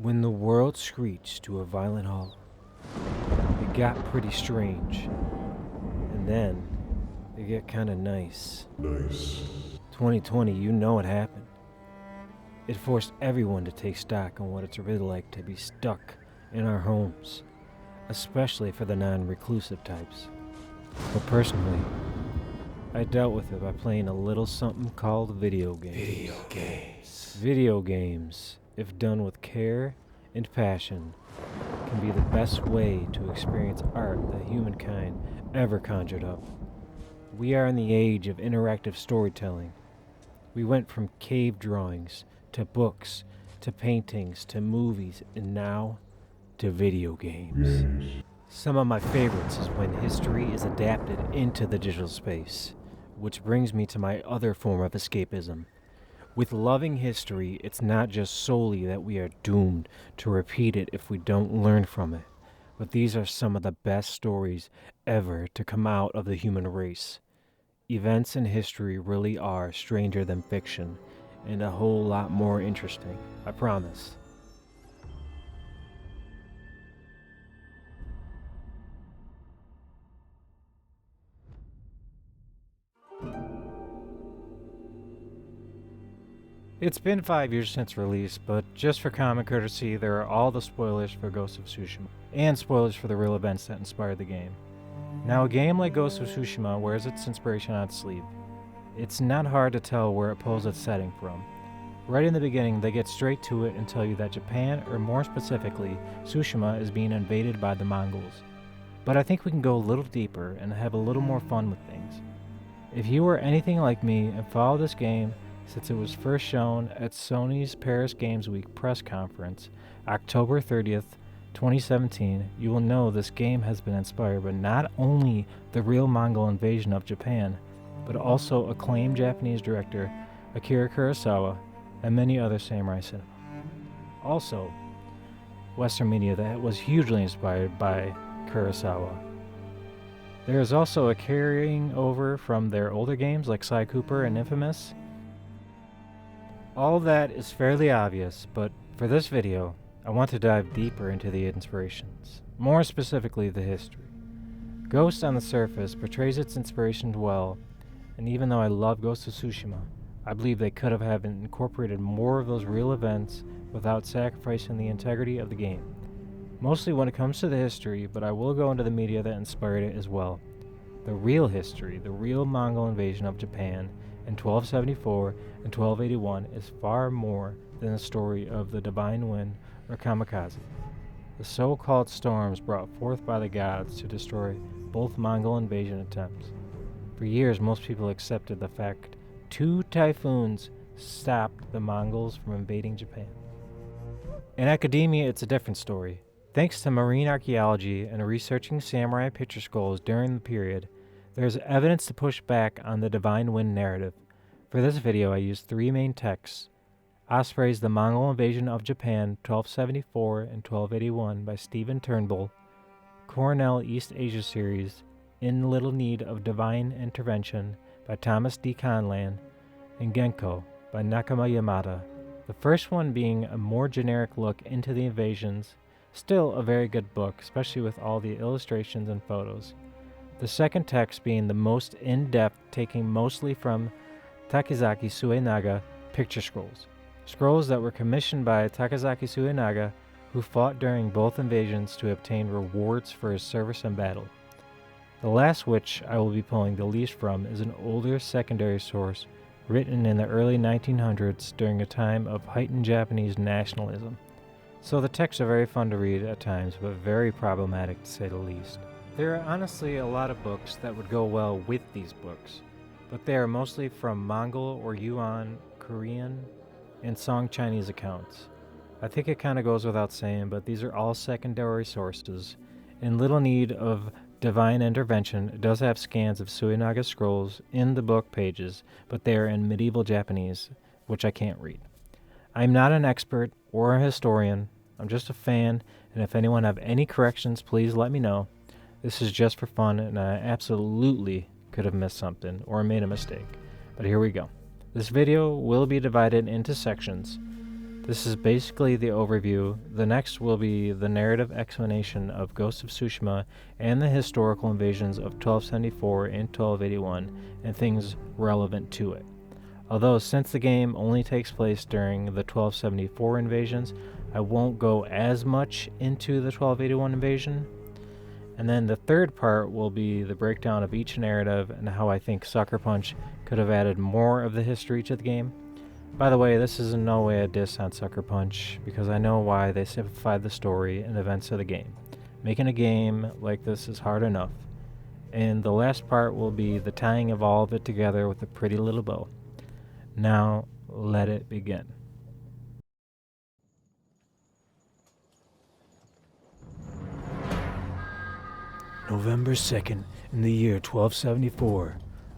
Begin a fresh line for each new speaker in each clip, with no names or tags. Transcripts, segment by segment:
When the world screeched to a violent halt, it got pretty strange. And then, it got kinda nice. 2020, you know what happened. It forced everyone to take stock on what it's really like to be stuck in our homes, especially for the non-reclusive types. But personally, I dealt with it by playing a little something called video games. Video games, if done with care and passion, can be the best way to experience art that humankind ever conjured up. We are in the age of interactive storytelling. We went from cave drawings to books to paintings to movies and now to video games. Some of my favorites is when history is adapted into the digital space, which brings me to my other form of escapism. With loving history, it's not just solely that we are doomed to repeat it if we don't learn from it, but these are some of the best stories ever to come out of the human race. Events in history really are stranger than fiction, and a whole lot more interesting, I promise. It's been 5 years since release, but just for common courtesy, there are all the spoilers for Ghost of Tsushima, and spoilers for the real events that inspired the game. Now, a game like Ghost of Tsushima wears its inspiration on its sleeve. It's not hard to tell where it pulls its setting from. Right in the beginning, they get straight to it and tell you that Japan, or more specifically, Tsushima, is being invaded by the Mongols. But I think we can go a little deeper and have a little more fun with things. If you were anything like me and followed this game since it was first shown at Sony's Paris Games Week press conference, October 30th, 2017, you will know this game has been inspired by not only the real Mongol invasion of Japan, but also acclaimed Japanese director Akira Kurosawa and many other samurai cinema. Also, Western media that was hugely inspired by Kurosawa. There is also a carrying over from their older games like Sly Cooper and Infamous. All that is fairly obvious, but for this video, I want to dive deeper into the inspirations, more specifically the history. Ghost on the surface portrays its inspirations well, and even though I love Ghost of Tsushima, I believe they could have incorporated more of those real events without sacrificing the integrity of the game. Mostly when it comes to the history, but I will go into the media that inspired it as well. The real history, the real Mongol invasion of Japan in 1274 and 1281 is far more than the story of the Divine Wind or Kamikaze, the so-called storms brought forth by the gods to destroy both Mongol invasion attempts. For years, most people accepted the fact 2 typhoons stopped the Mongols from invading Japan. In academia, it's a different story. Thanks to marine archaeology and researching samurai picture skulls during the period, there is evidence to push back on the Divine Wind narrative. For this video, I used 3 main texts: Osprey's The Mongol Invasion of Japan, 1274 and 1281 by Stephen Turnbull, Cornell East Asia series, In Little Need of Divine Intervention by Thomas D. Conlan, and Ghenko by Nakaba Yamada. The first one being a more generic look into the invasions, still a very good book, especially with all the illustrations and photos. The second text being the most in-depth, taking mostly from Takazaki Suenaga picture scrolls. Scrolls that were commissioned by Takazaki Suenaga, who fought during both invasions to obtain rewards for his service in battle. The last, which I will be pulling the least from, is an older secondary source written in the early 1900s during a time of heightened Japanese nationalism. So the texts are very fun to read at times, but very problematic to say the least. There are honestly a lot of books that would go well with these books, but they are mostly from Mongol or Yuan, Korean, and Song Chinese accounts. I think it kind of goes without saying, but these are all secondary sources. In Little Need of Divine Intervention, it does have scans of Suenaga scrolls in the book pages, but they are in medieval Japanese, which I can't read. I'm not an expert or a historian, I'm just a fan, and if anyone have any corrections, please let me know. This is just for fun, and I absolutely could have missed something or made a mistake. But here we go. This video will be divided into sections. This is basically the overview. The next will be the narrative explanation of Ghost of Tsushima and the historical invasions of 1274 and 1281 and things relevant to it. Although since the game only takes place during the 1274 invasions, I won't go as much into the 1281 invasion. And then the third part will be the breakdown of each narrative and how I think Sucker Punch could have added more of the history to the game. By the way, this is in no way a diss on Sucker Punch, because I know why they simplified the story and events of the game. Making a game like this is hard enough. And the last part will be the tying of all of it together with a pretty little bow. Now, let it begin. November 2nd, in the year 1274,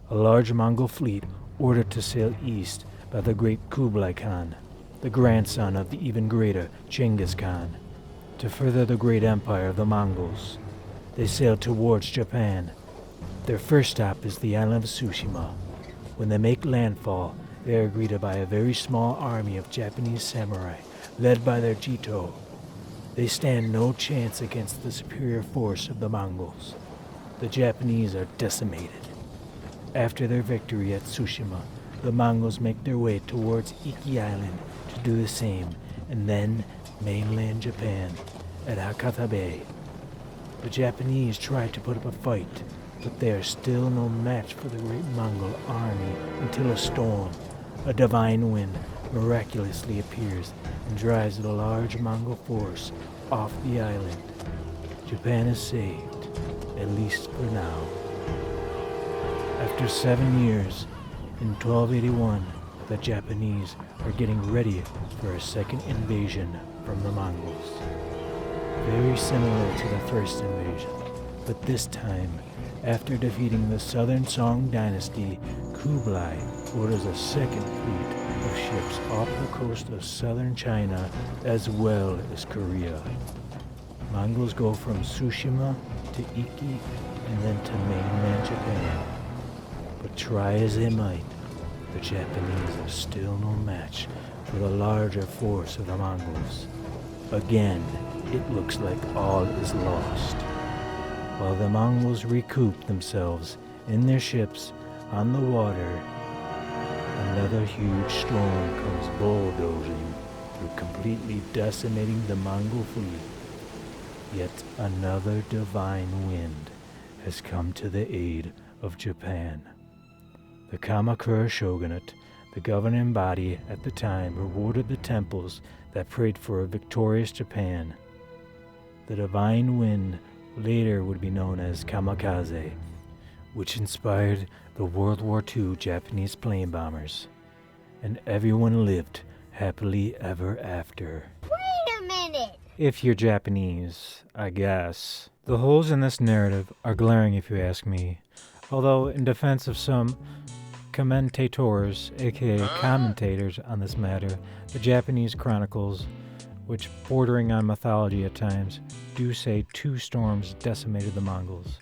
a large Mongol fleet ordered to sail east by the great Kublai Khan, the grandson of the even greater Genghis Khan, to further the great empire of the Mongols. They sailed towards Japan. Their first stop is the island of Tsushima. When they make landfall, they are greeted by a very small army of Japanese samurai, led by their Jito. They stand no chance against the superior force of the Mongols. The Japanese are decimated. After their victory at Tsushima, the Mongols make their way towards Iki Island to do the same, and then mainland Japan at Hakata Bay. The Japanese try to put up a fight, but they are still no match for the great Mongol army until a storm, a divine wind, miraculously appears and drives the large Mongol force off the island. Japan is saved, at least for now. After 7 years, in 1281, the Japanese are getting ready for a second invasion from the Mongols. Very similar to the first invasion, but this time, after defeating the Southern Song dynasty, Kublai orders a second fleet of ships off the coast of southern China as well as Korea. Mongols go from Tsushima to Iki and then to mainland Japan. But try as they might, the Japanese are still no match for the larger force of the Mongols. Again, it looks like all is lost. While the Mongols recoup themselves in their ships on the water, another huge storm comes bulldozing through, completely decimating the Mongol fleet. Yet another divine wind has come to the aid of Japan. The Kamakura shogunate, the governing body at the time, rewarded the temples that prayed for a victorious Japan. The divine wind later would be known as kamikaze, which inspired the World War II Japanese plane bombers. And everyone lived happily ever after.
Wait a minute!
If you're Japanese, I guess. The holes in this narrative are glaring if you ask me, although in defense of some commentators, aka commentators on this matter, the Japanese chronicles, which bordering on mythology at times, do say 2 storms decimated the Mongols.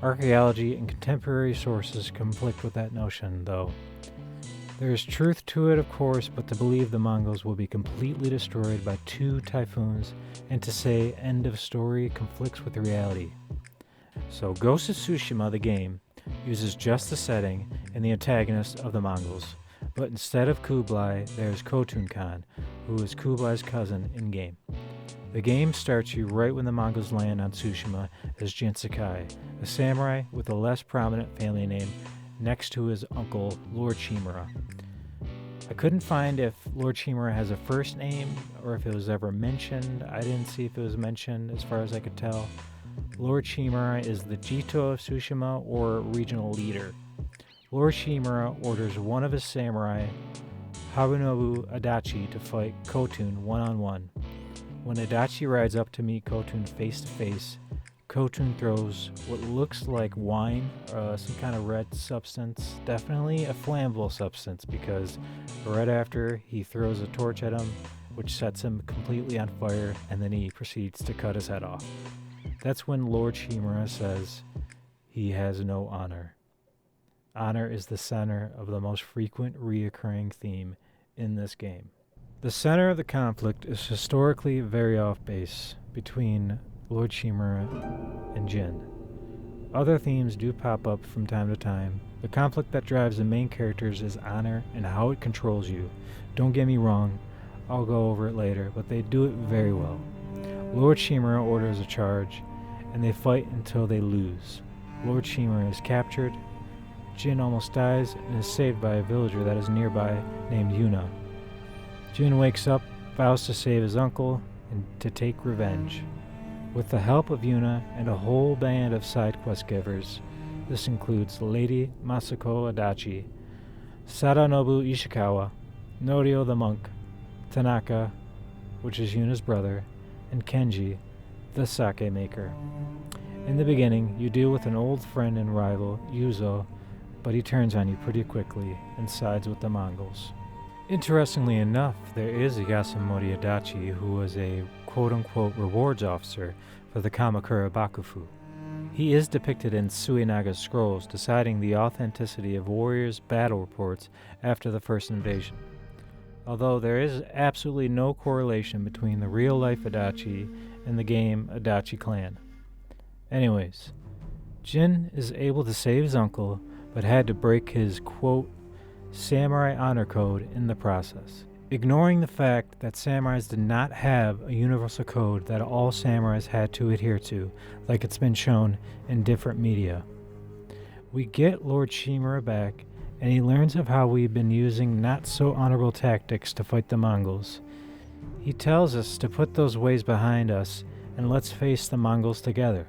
Archaeology and contemporary sources conflict with that notion, though. There is truth to it, of course, but to believe the Mongols will be completely destroyed by 2 typhoons and to say end of story conflicts with reality. So Ghost of Tsushima, the game, uses just the setting and the antagonist of the Mongols, but instead of Kublai, there's Khotun Khan, who is Kublai's cousin in-game. The game starts you right when the Mongols land on Tsushima as Jinsakai, a samurai with a less prominent family name next to his uncle, Lord Chimera. I couldn't find if Lord Chimera has a first name or if it was ever mentioned. I didn't see if it was mentioned as far as I could tell. Lord Chimera is the Jito of Tsushima or regional leader. Lord Chimera orders one of his samurai, Harunobu Adachi, to fight Khotun one-on-one. When Adachi rides up to meet Khotun face-to-face, Khotun throws what looks like wine, some kind of red substance, definitely a flammable substance, because right after he throws a torch at him, which sets him completely on fire, and then he proceeds to cut his head off. That's when Lord Chimera says he has no honor. Honor is the center of the most frequent reoccurring theme in this game. The center of the conflict is historically very off base between Lord Shimura and Jin. Other themes do pop up from time to time. The conflict that drives the main characters is honor and how it controls you. Don't get me wrong, I'll go over it later, but they do it very well. Lord Shimura orders a charge, and they fight until they lose. Lord Shimura is captured, Jin almost dies, and is saved by a villager that is nearby named Yuna. Jin wakes up, vows to save his uncle, and to take revenge. With the help of Yuna and a whole band of side quest givers, this includes Lady Masako Adachi, Sadanobu Ishikawa, Norio the monk, Tanaka, which is Yuna's brother, and Kenji, the sake maker. In the beginning, you deal with an old friend and rival, Yuzo, but he turns on you pretty quickly and sides with the Mongols. Interestingly enough, there is a Yasamori Adachi who was a quote-unquote rewards officer for the Kamakura Bakufu. He is depicted in Suinaga's scrolls, deciding the authenticity of warriors' battle reports after the first invasion. Although there is absolutely no correlation between the real-life Adachi and the game Adachi clan. Anyways, Jin is able to save his uncle, but had to break his, quote, samurai honor code in the process, ignoring the fact that samurais did not have a universal code that all samurais had to adhere to, like it's been shown in different media. We get Lord Shimura back, and he learns of how we've been using not so honorable tactics to fight the Mongols. He tells us to put those ways behind us and let's face the Mongols together.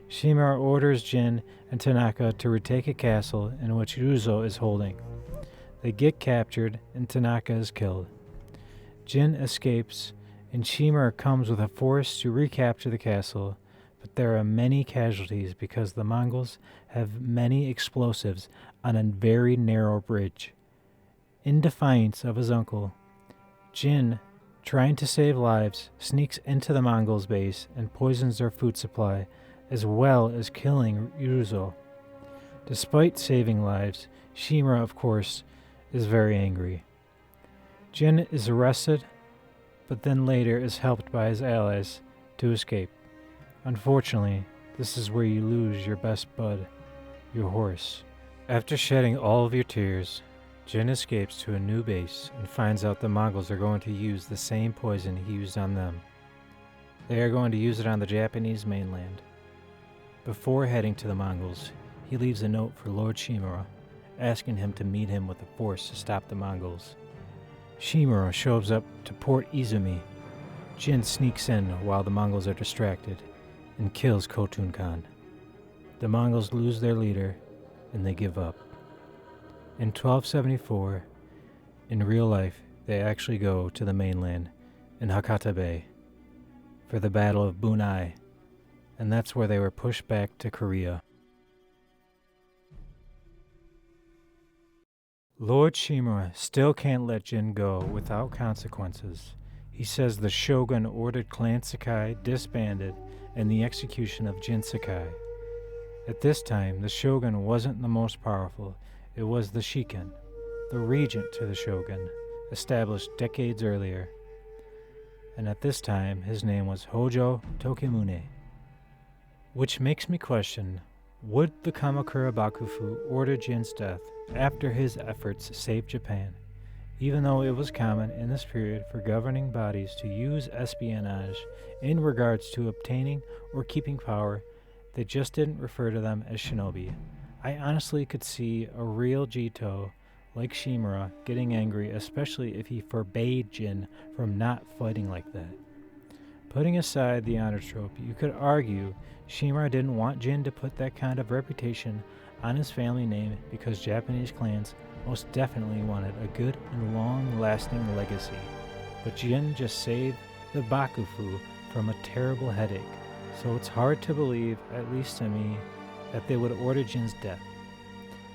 Shimura orders Jin and Tanaka to retake a castle in which Yuzo is holding. They get captured and Tanaka is killed. Jin escapes and Shimura comes with a force to recapture the castle, but there are many casualties because the Mongols have many explosives on a very narrow bridge. In defiance of his uncle, Jin, trying to save lives, sneaks into the Mongols' base and poisons their food supply, as well as killing Yuzo. Despite saving lives, Shimura, of course, is very angry. Jin is arrested, but then later is helped by his allies to escape. Unfortunately, this is where you lose your best bud, your horse. After shedding all of your tears, Jin escapes to a new base and finds out the Mongols are going to use the same poison he used on them. They are going to use it on the Japanese mainland. Before heading to the Mongols, he leaves a note for Lord Shimura, asking him to meet him with a force to stop the Mongols. Shimura shows up to Port Izumi. Jin sneaks in while the Mongols are distracted and kills Khotun Khan. The Mongols lose their leader and they give up. In 1274, in real life, they actually go to the mainland in Hakata Bay for the Battle of Bunai, and that's where they were pushed back to Korea. Lord Shimura still can't let Jin go without consequences. He says the shogun ordered Clan Sakai disbanded and the execution of Jin Sakai. At this time, the shogun wasn't the most powerful. It was the shiken, the regent to the shogun, established decades earlier. And at this time, his name was Hojo Tokimune. Which makes me question, would the Kamakura Bakufu order Jin's death after his efforts saved Japan, even though it was common in this period for governing bodies to use espionage in regards to obtaining or keeping power? They just didn't refer to them as shinobi. I honestly could see a real Jito like Shimura getting angry, especially if he forbade Jin from not fighting like that. Putting aside the honor trope, you could argue Shimura didn't want Jin to put that kind of reputation on his family name because Japanese clans most definitely wanted a good and long-lasting legacy. But Jin just saved the Bakufu from a terrible headache, so it's hard to believe, at least to me, that they would order Jin's death.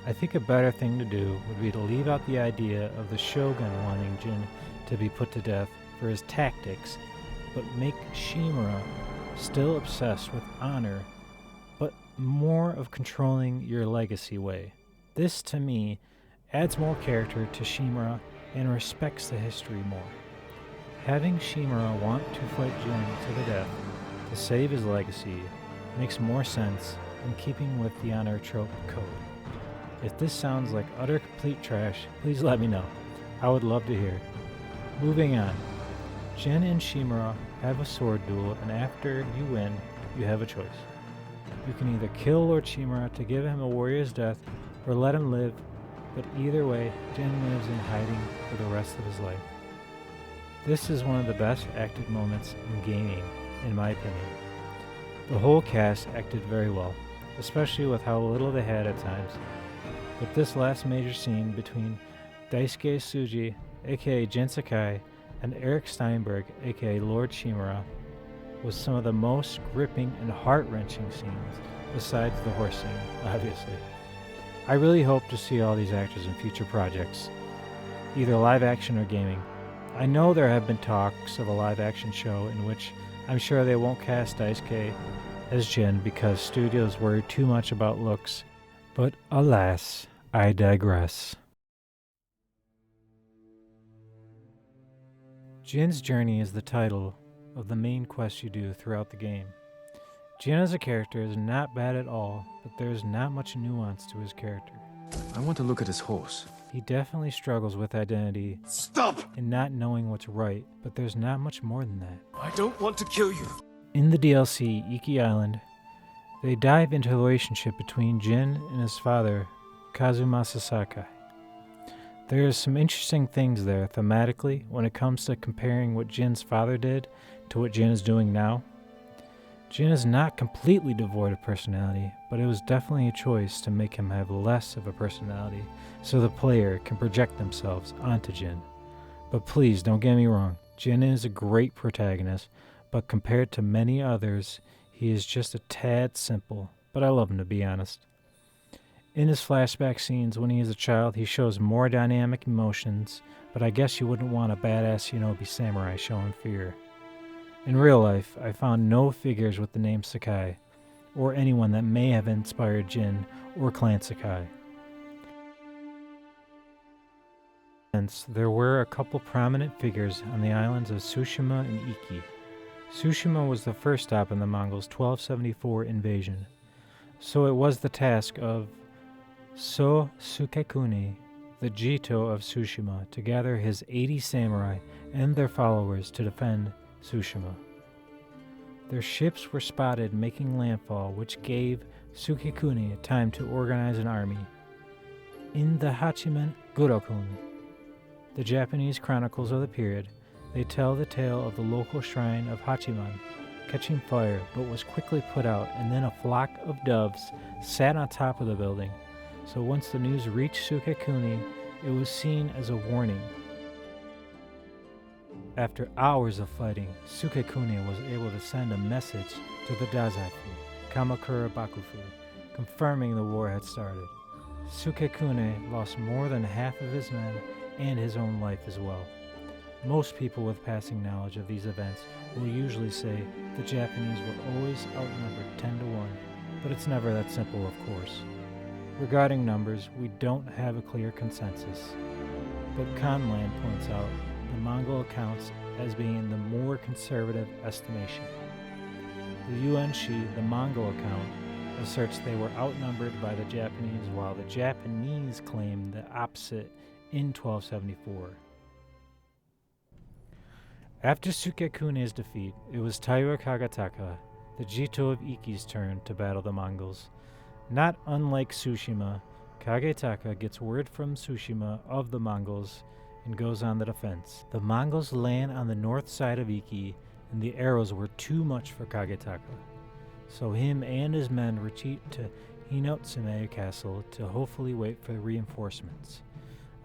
I think a better thing to do would be to leave out the idea of the shogun wanting Jin to be put to death for his tactics, but make Shimura still obsessed with honor, but more of controlling your legacy way. This, to me, adds more character to Shimura and respects the history more. Having Shimura want to fight Jin to the death to save his legacy makes more sense in keeping with the honor trope code. If this sounds like utter complete trash, please let me know. I would love to hear. Moving on. Jin and Shimura have a sword duel, and after you win, you have a choice. You can either kill Lord Shimura to give him a warrior's death, or let him live, but either way, Jin lives in hiding for the rest of his life. This is one of the best acted moments in gaming, in my opinion. The whole cast acted very well, especially with how little they had at times. But this last major scene between Daisuke Tsuji, aka Jin Sakai, and Eric Steinberg, aka Lord Shimura, was some of the most gripping and heart-wrenching scenes, besides the horse scene, obviously. I really hope to see all these actors in future projects, either live action or gaming. I know there have been talks of a live action show in which I'm sure they won't cast Daisuke as Jin because studios worry too much about looks, but alas, I digress. Jin's journey is the title of the main quest you do throughout the game. Jin as a character is not bad at all, but there is not much nuance to his character.
I want to look at his horse.
He definitely struggles with identity.
Stop!
And not knowing what's right, but there's not much more than that.
I don't want to kill you.
In the DLC, Iki Island, they dive into the relationship between Jin and his father, Kazumasa Sakai. There are some interesting things there thematically when it comes to comparing what Jin's father did to what Jin is doing now. Jin is not completely devoid of personality, but it was definitely a choice to make him have less of a personality so the player can project themselves onto Jin. But please don't get me wrong, Jin is a great protagonist, but compared to many others, he is just a tad simple, but I love him to be honest. In his flashback scenes when he is a child, he shows more dynamic emotions, but I guess you wouldn't want a badass Shinobi samurai showing fear. In real life, I found no figures with the name Sakai, or anyone that may have inspired Jin or Clan Sakai. Hence, there were a couple prominent figures on the islands of Tsushima and Iki. Tsushima was the first stop in the Mongols' 1274 invasion, so it was the task of So Sukekuni, the Jito of Tsushima, to gather his 80 samurai and their followers to defend Tsushima. Their ships were spotted making landfall, which gave Sukekuni time to organize an army. In the Hachiman Gurokun, the Japanese chronicles of the period, they tell the tale of the local shrine of Hachiman catching fire but was quickly put out, and then a flock of doves sat on top of the building. So once the news reached Sukekuni, it was seen as a warning. After hours of fighting, Sukekuni was able to send a message to the Dazaifu, Kamakura Bakufu, confirming the war had started. Sukekuni lost more than half of his men and his own life as well. Most people with passing knowledge of these events will usually say the Japanese were always outnumbered 10 to 1, but it's never that simple, of course. Regarding numbers, we don't have a clear consensus, but Conlan points out the Mongol accounts as being the more conservative estimation. The Yuan-shi, the Mongol account, asserts they were outnumbered by the Japanese, while the Japanese claim the opposite in 1274. After Sukekuni's defeat, it was Taira Kagetaka, the Jito of Iki's turn to battle the Mongols. Not unlike Tsushima, Kagetaka gets word from Tsushima of the Mongols and goes on the defense. The Mongols land on the north side of Iki, and the arrows were too much for Kagetaka. So him and his men retreat to Hinotsume Castle to hopefully wait for the reinforcements.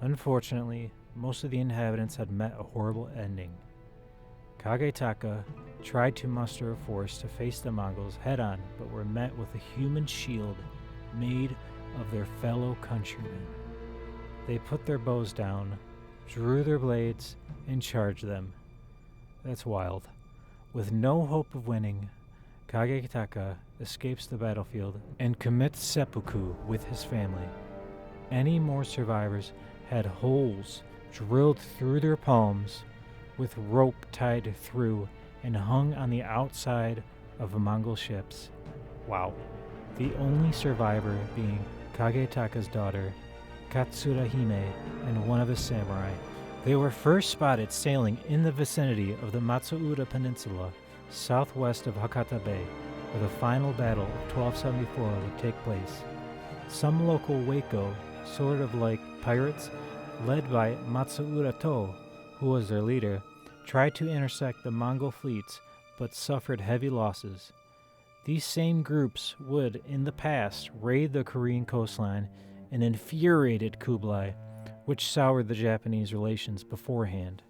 Unfortunately, most of the inhabitants had met a horrible ending. Kagetaka tried to muster a force to face the Mongols head-on, but were met with a human shield made of their fellow countrymen. They put their bows down, drew their blades, and charged them. That's wild. With no hope of winning, Kagetaka escapes the battlefield and commits seppuku with his family. Any more survivors had holes drilled through their palms, with rope tied through and hung on the outside of Mongol ships. Wow. The only survivor being Kagetaka's daughter, Katsurahime, and one of his samurai. They were first spotted sailing in the vicinity of the Matsuura Peninsula, southwest of Hakata Bay, where the final battle of 1274 would take place. Some local Waco, sort of like pirates, led by Matsuura To, who was their leader, tried to intersect the Mongol fleets but suffered heavy losses. These same groups would, in the past, raid the Korean coastline and infuriated Kublai, which soured the Japanese relations beforehand.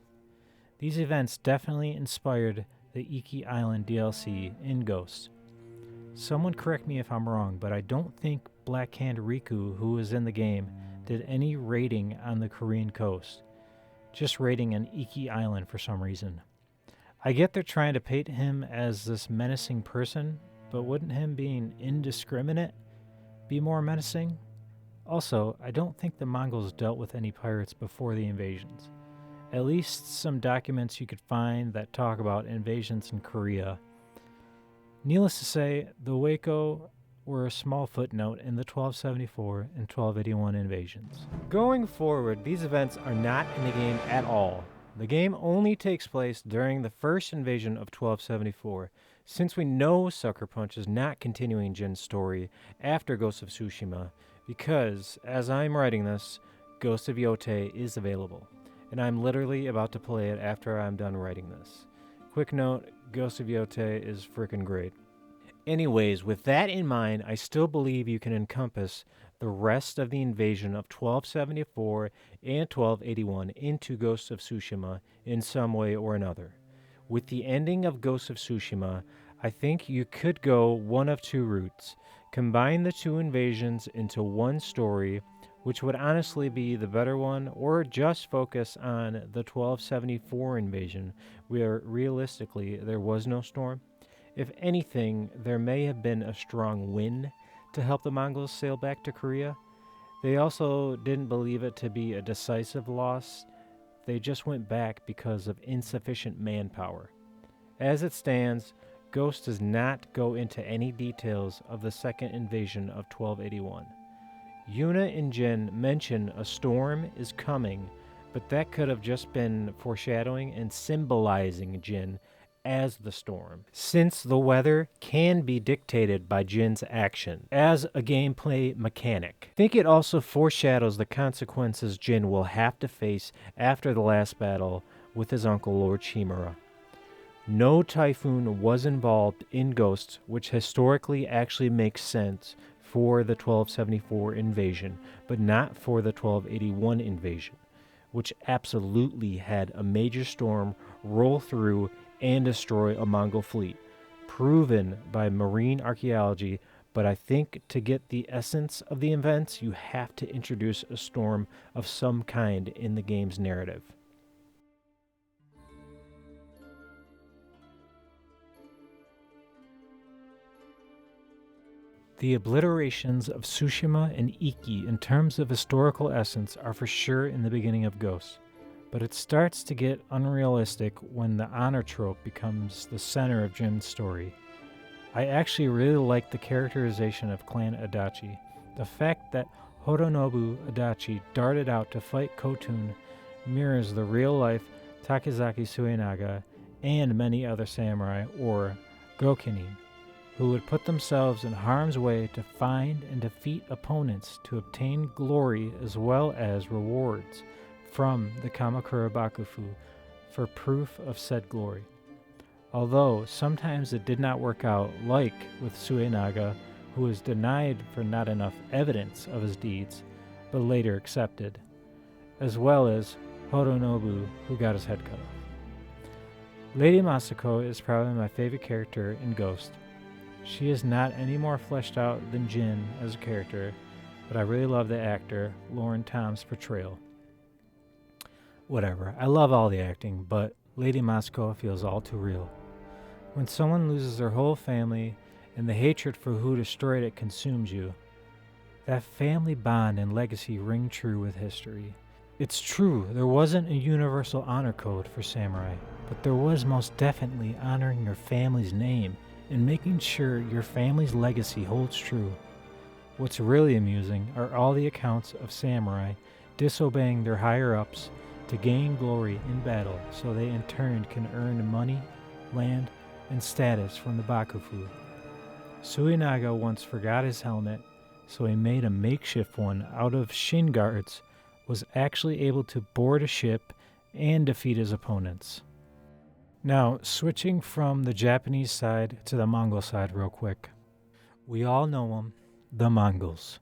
These events definitely inspired the Iki Island DLC in Ghost. Someone correct me if I'm wrong, but I don't think Black Hand Riku, who was in the game, did any raiding on the Korean coast, just raiding an Iki Island for some reason. I get they're trying to paint him as this menacing person, but wouldn't him being indiscriminate be more menacing? Also, I don't think the Mongols dealt with any pirates before the invasions. At least some documents you could find that talk about invasions in Korea. Needless to say, the Waco were a small footnote in the 1274 and 1281 invasions. Going forward, these events are not in the game at all. The game only takes place during the first invasion of 1274, since we know Sucker Punch is not continuing Jin's story after Ghost of Tsushima, because, as I'm writing this, Ghost of Yote is available, and I'm literally about to play it after I'm done writing this. Quick note, Ghost of Yote is freaking great. Anyways, with that in mind, I still believe you can encompass the rest of the invasion of 1274 and 1281 into Ghost of Tsushima in some way or another. With the ending of Ghost of Tsushima, I think you could go one of two routes. Combine the two invasions into one story, which would honestly be the better one, or just focus on the 1274 invasion, where realistically there was no storm. If anything, there may have been a strong wind to help the Mongols sail back to Korea. They also didn't believe it to be a decisive loss. They just went back because of insufficient manpower. As it stands, Ghost does not go into any details of the second invasion of 1281. Yuna and Jin mention a storm is coming, but that could have just been foreshadowing and symbolizing Jin as the storm, since the weather can be dictated by Jin's action as a gameplay mechanic. I think it also foreshadows the consequences Jin will have to face after the last battle with his uncle Lord Shimura. No typhoon was involved in Ghost, which historically actually makes sense for the 1274 invasion, but not for the 1281 invasion, which absolutely had a major storm roll through and destroy a Mongol fleet, proven by marine archaeology, but I think to get the essence of the events, you have to introduce a storm of some kind in the game's narrative. The obliterations of Tsushima and Iki in terms of historical essence are for sure in the beginning of Ghost, but it starts to get unrealistic when the honor trope becomes the center of Jin's story. I actually really like the characterization of Clan Adachi. The fact that Horonobu Adachi darted out to fight Khotun mirrors the real-life Takazaki Suenaga and many other samurai, or Gokinin, who would put themselves in harm's way to find and defeat opponents to obtain glory as well as rewards from the Kamakura Bakufu for proof of said glory. Although sometimes it did not work out, like with Suenaga, who was denied for not enough evidence of his deeds, but later accepted, as well as Horonobu, who got his head cut off. Lady Masako is probably my favorite character in Ghost. She is not any more fleshed out than Jin as a character, but I really love the actor, Lauren Tom's portrayal. Whatever, I love all the acting, but Lady Masako feels all too real. When someone loses their whole family and the hatred for who destroyed it consumes you, that family bond and legacy ring true with history. It's true, there wasn't a universal honor code for samurai, but there was most definitely honoring your family's name and making sure your family's legacy holds true. What's really amusing are all the accounts of samurai disobeying their higher-ups to gain glory in battle so they in turn can earn money, land, and status from the Bakufu. Suinaga once forgot his helmet, so he made a makeshift one out of shin guards, was actually able to board a ship and defeat his opponents. Now, switching from the Japanese side to the Mongol side real quick. We all know them, the Mongols.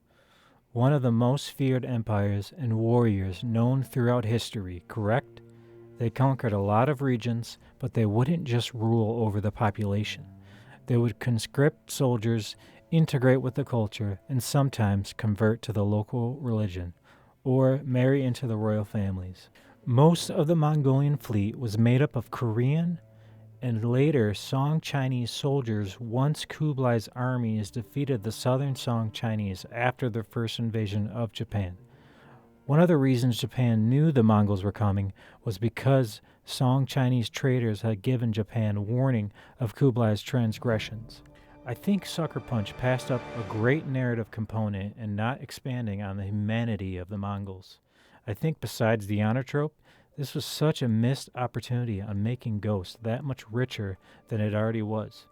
One of the most feared empires and warriors known throughout history, correct? They conquered a lot of regions, but they wouldn't just rule over the population. They would conscript soldiers, integrate with the culture, and sometimes convert to the local religion, or marry into the royal families. Most of the Mongolian fleet was made up of Korean and later Song Chinese soldiers once Kublai's armies defeated the southern Song Chinese after their first invasion of Japan. One of the reasons Japan knew the Mongols were coming was because Song Chinese traders had given Japan warning of Kublai's transgressions. I think Sucker Punch passed up a great narrative component in not expanding on the humanity of the Mongols. I think besides the honor trope, this was such a missed opportunity on making Ghost that much richer than it already was.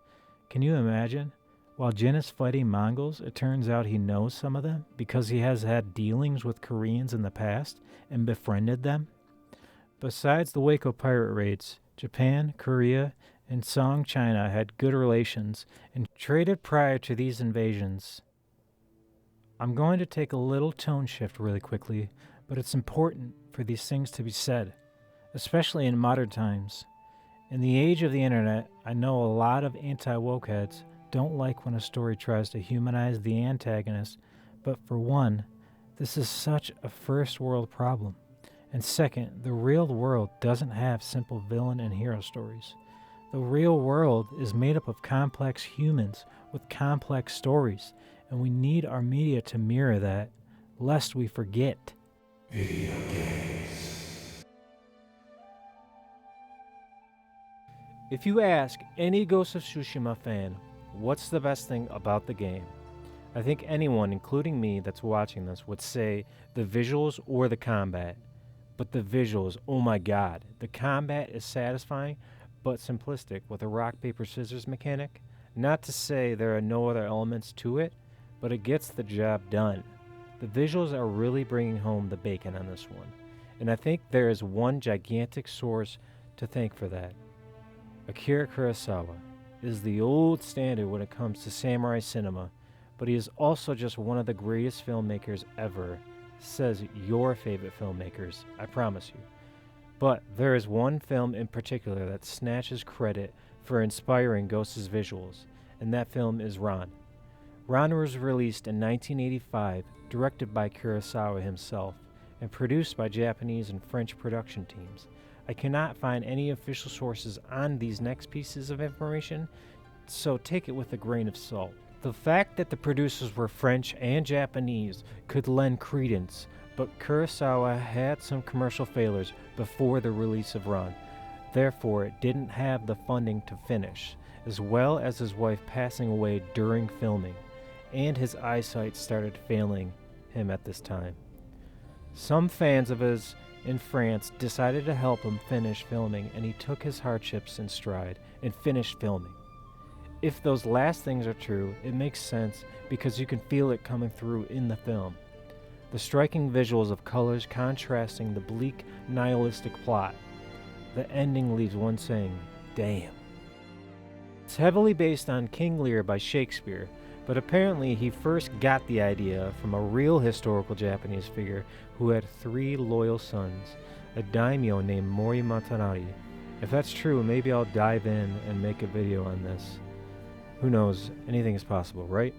Can you imagine? While Jin is fighting Mongols, it turns out he knows some of them because he has had dealings with Koreans in the past and befriended them. Besides the Waco pirate raids, Japan, Korea, and Song China had good relations and traded prior to these invasions. I'm going to take a little tone shift really quickly, but it's important for these things to be said, especially in modern times. In the age of the internet, I know a lot of anti-woke heads don't like when a story tries to humanize the antagonist, but for one, this is such a first world problem. And second, the real world doesn't have simple villain and hero stories. The real world is made up of complex humans with complex stories, and we need our media to mirror that, lest we forget. Video games. If you ask any Ghost of Tsushima fan, what's the best thing about the game? I think anyone, including me that's watching this, would say the visuals or the combat. But the visuals, oh my god, the combat is satisfying but simplistic with a rock, paper, scissors mechanic. Not to say there are no other elements to it, but it gets the job done. The visuals are really bringing home the bacon on this one, and I think there is one gigantic source to thank for that. Akira Kurosawa is the old standard when it comes to samurai cinema, but he is also just one of the greatest filmmakers ever, says your favorite filmmakers, I promise you. But there is one film in particular that snatches credit for inspiring Ghost's visuals, and that film is Ran. Ran was released in 1985, directed by Kurosawa himself, and produced by Japanese and French production teams. I cannot find any official sources on these next pieces of information, so take it with a grain of salt. The fact that the producers were French and Japanese could lend credence, but Kurosawa had some commercial failures before the release of Ran. Therefore, it didn't have the funding to finish, as well as his wife passing away during filming, and his eyesight started failing him at this time. Some fans of his in France decided to help him finish filming, and he took his hardships in stride and finished filming. If those last things are true, it makes sense because you can feel it coming through in the film. The striking visuals of colors contrasting the bleak, nihilistic plot. The ending leaves one saying, damn. It's heavily based on King Lear by Shakespeare, but apparently he first got the idea from a real historical Japanese figure who had 3 loyal sons, a daimyo named Mori Matanari. If that's true, maybe I'll dive in and make a video on this. Who knows, anything is possible, right?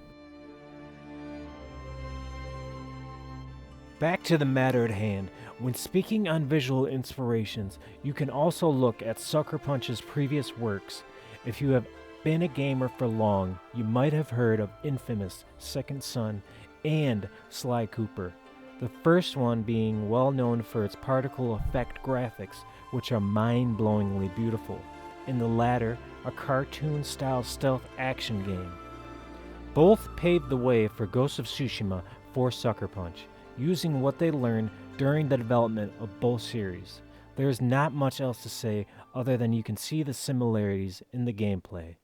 Back to the matter at hand. When speaking on visual inspirations, you can also look at Sucker Punch's previous works. If you have been a gamer for long, you might have heard of Infamous, Second Son, and Sly Cooper. The first one being well known for its particle effect graphics, which are mind-blowingly beautiful, and the latter a cartoon-style stealth action game. Both paved the way for Ghost of Tsushima for Sucker Punch, using what they learned during the development of both series. There is not much else to say other than you can see the similarities in the gameplay,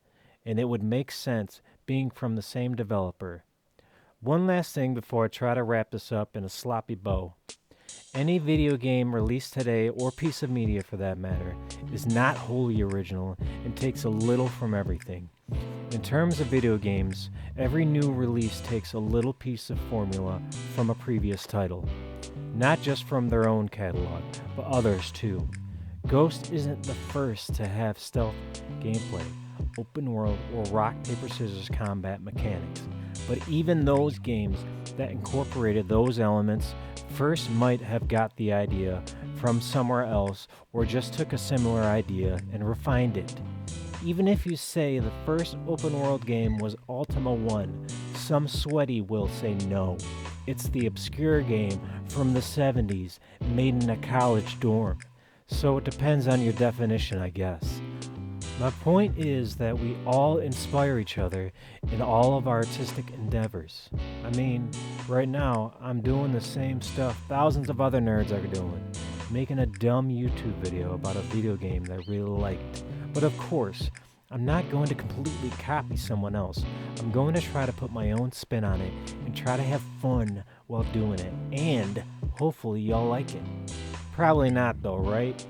and it would make sense being from the same developer. One last thing before I try to wrap this up in a sloppy bow. Any video game released today, or piece of media for that matter, is not wholly original and takes a little from everything. In terms of video games, every new release takes a little piece of formula from a previous title. Not just from their own catalog, but others too. Ghost isn't the first to have stealth gameplay, open world, or rock, paper, scissors combat mechanics. But even those games that incorporated those elements first might have got the idea from somewhere else or just took a similar idea and refined it. Even if you say the first open world game was Ultima 1, some sweaty will say no. It's the obscure game from the 70s made in a college dorm. So it depends on your definition, I guess. My point is that we all inspire each other in all of our artistic endeavors. I mean, right now, I'm doing the same stuff thousands of other nerds are doing, making a dumb YouTube video about a video game that I really liked. But of course, I'm not going to completely copy someone else. I'm going to try to put my own spin on it and try to have fun while doing it. And hopefully y'all like it. Probably not though, right?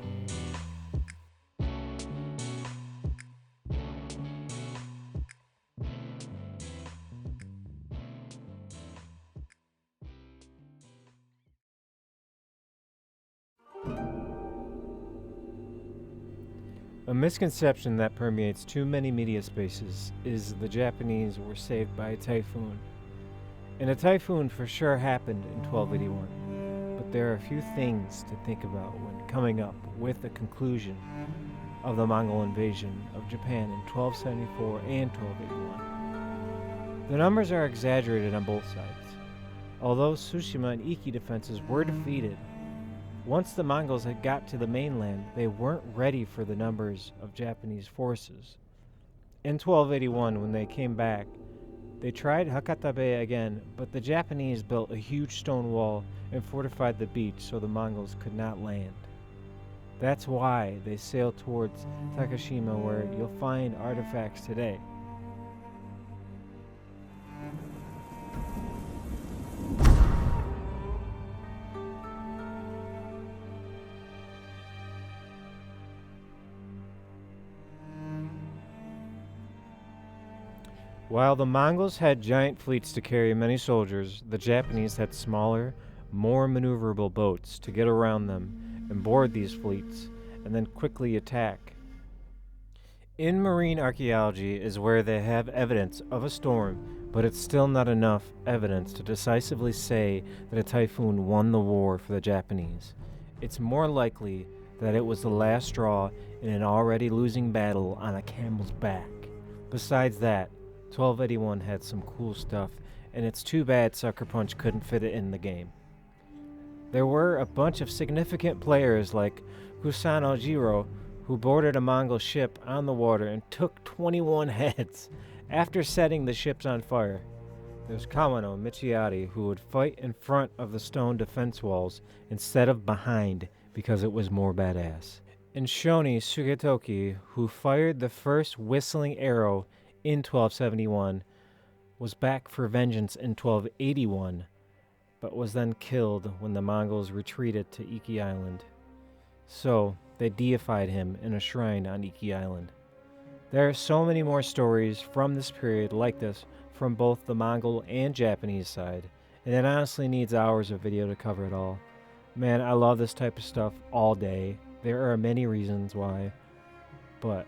A misconception that permeates too many media spaces is the Japanese were saved by a typhoon. And a typhoon for sure happened in 1281, but there are a few things to think about when coming up with the conclusion of the Mongol invasion of Japan in 1274 and 1281. The numbers are exaggerated on both sides. Although Tsushima and Iki defenses were defeated, once the Mongols had got to the mainland, they weren't ready for the numbers of Japanese forces. In 1281, when they came back, they tried Hakata again, but the Japanese built a huge stone wall and fortified the beach so the Mongols could not land. That's why they sailed towards Takashima, where you'll find artifacts today. While the Mongols had giant fleets to carry many soldiers, the Japanese had smaller, more maneuverable boats to get around them and board these fleets, and then quickly attack. In marine archaeology is where they have evidence of a storm, but it's still not enough evidence to decisively say that a typhoon won the war for the Japanese. It's more likely that it was the last straw in an already losing battle on a camel's back. Besides that, 1281 had some cool stuff, and it's too bad Sucker Punch couldn't fit it in the game. There were a bunch of significant players like Kusano Jiro, who boarded a Mongol ship on the water and took 21 heads after setting the ships on fire. There's Kamano Michiari, who would fight in front of the stone defense walls instead of behind because it was more badass. And Shoni Sugetoki, who fired the first whistling arrow in 1271, was back for vengeance in 1281, but was then killed when the Mongols retreated to Iki Island. So, they deified him in a shrine on Iki Island. There are so many more stories from this period like this from both the Mongol and Japanese side, and it honestly needs hours of video to cover it all. Man, I love this type of stuff all day. There are many reasons why, but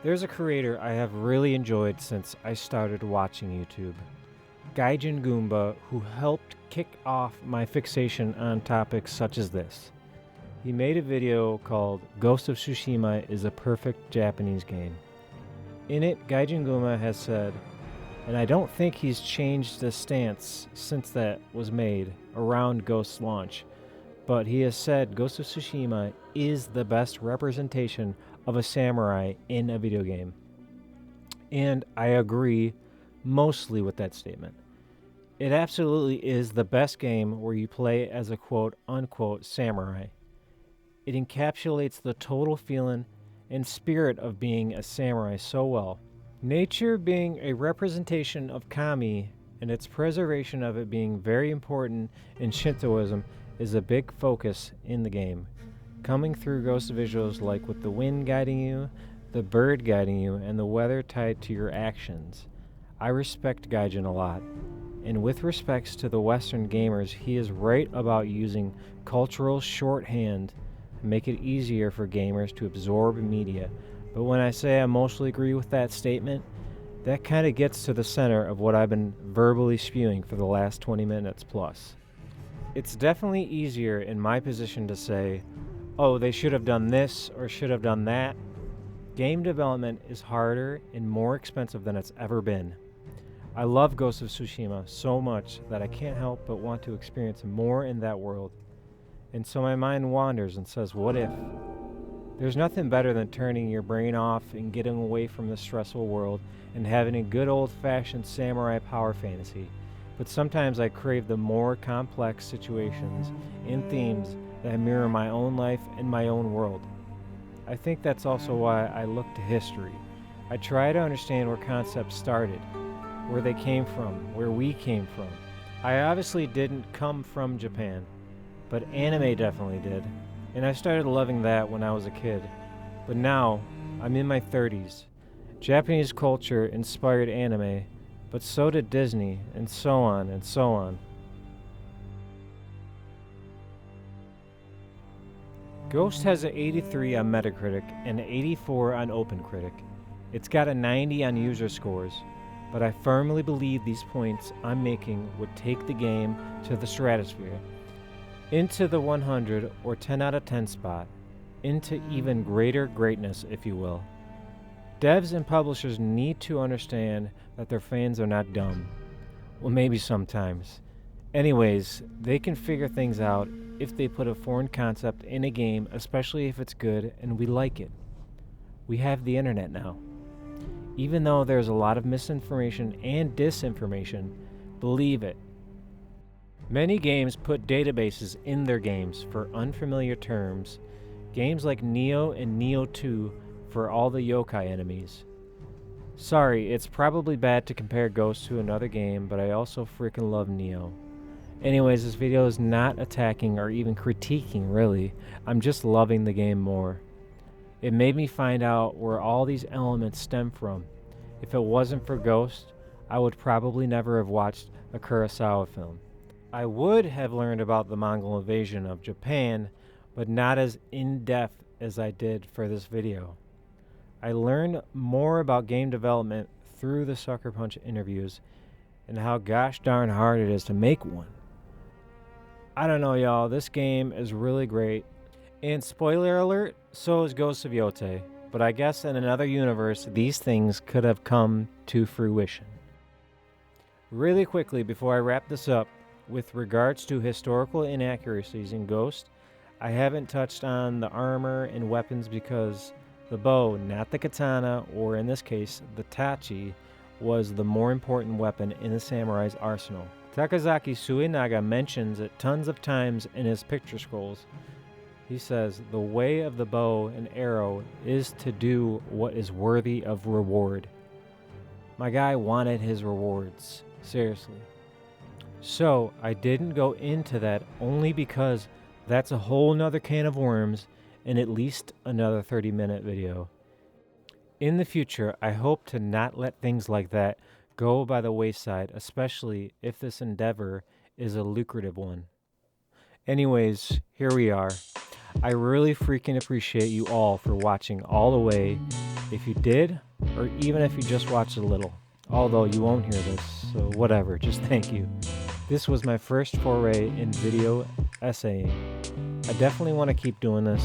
there's a creator I have really enjoyed since I started watching YouTube, Gaijin Goomba, who helped kick off my fixation on topics such as this. He made a video called Ghost of Tsushima is a perfect Japanese game. In it, Gaijin Guma has said, and I don't think he's changed his stance since that was made around Ghost's launch, but he has said Ghost of Tsushima is the best representation of a samurai in a video game. And I agree mostly with that statement. It absolutely is the best game where you play as a quote-unquote samurai. It encapsulates the total feeling and spirit of being a samurai so well. Nature being a representation of kami and its preservation of it being very important in Shintoism is a big focus in the game, coming through ghost visuals like with the wind guiding you, the bird guiding you, and the weather tied to your actions. I respect Gaijin a lot, and with respects to the Western gamers, he is right about using cultural shorthand to make it easier for gamers to absorb media. But when I say I mostly agree with that statement, that kind of gets to the center of what I've been verbally spewing for the last 20 minutes plus. It's definitely easier in my position to say, oh, they should have done this or should have done that. Game development is harder and more expensive than it's ever been. I love Ghost of Tsushima so much that I can't help but want to experience more in that world. And so my mind wanders and says, what if? There's nothing better than turning your brain off and getting away from the stressful world and having a good old-fashioned samurai power fantasy. But sometimes I crave the more complex situations and themes that mirror my own life and my own world. I think that's also why I look to history. I try to understand where concepts started, where they came from, where we came from. I obviously didn't come from Japan, but anime definitely did. And I started loving that when I was a kid. But now, I'm in my 30s. Japanese culture inspired anime, but so did Disney, and so on and so on. Ghost has an 83 on Metacritic and an 84 on OpenCritic. It's got a 90 on user scores, but I firmly believe these points I'm making would take the game to the stratosphere, into the 100 or 10 out of 10 spot, into even greater greatness, if you will. Devs and publishers need to understand that their fans are not dumb. Well, maybe sometimes. Anyways, they can figure things out if they put a foreign concept in a game, especially if it's good and we like it. We have the internet now. Even though there's a lot of misinformation and disinformation, believe it. Many games put databases in their games for unfamiliar terms, games like Nioh and Nioh 2 for all the yokai enemies. Sorry, it's probably bad to compare Ghost to another game, but I also freaking love Nioh. Anyways, this video is not attacking or even critiquing really, I'm just loving the game more. It made me find out where all these elements stem from. If it wasn't for Ghost, I would probably never have watched a Kurosawa film. I would have learned about the Mongol invasion of Japan, but not as in-depth as I did for this video. I learned more about game development through the Sucker Punch interviews and how gosh darn hard it is to make one. I don't know, y'all, this game is really great. And spoiler alert, so is Ghost of Yotei, but I guess in another universe these things could have come to fruition. Really quickly before I wrap this up, with regards to historical inaccuracies in Ghost, I haven't touched on the armor and weapons because the bow, not the katana, or in this case, the tachi, was the more important weapon in the samurai's arsenal. Takazaki Suenaga mentions it tons of times in his picture scrolls. He says, the way of the bow and arrow is to do what is worthy of reward. My guy wanted his rewards, seriously. So, I didn't go into that only because that's a whole nother can of worms and at least another 30-minute video. In the future, I hope to not let things like that go by the wayside, especially if this endeavor is a lucrative one. Anyways, here we are. I really freaking appreciate you all for watching all the way, if you did, or even if you just watched a little. Although you won't hear this, so whatever, just thank you. This was my first foray in video essaying. I definitely want to keep doing this,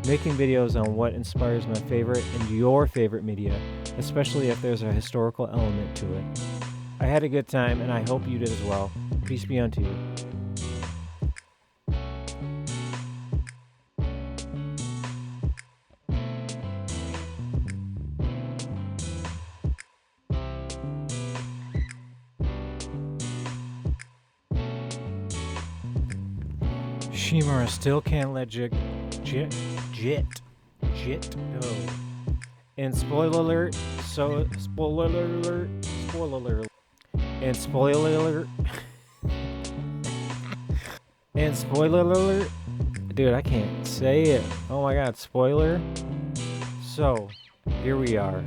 making videos on what inspires my favorite and your favorite media, especially if there's a historical element to it. I had a good time, and I hope you did as well. Peace be unto you. Shimura still can't let Jit go. And spoiler alert, dude, I can't say it. Oh my god, spoiler. So, here we are.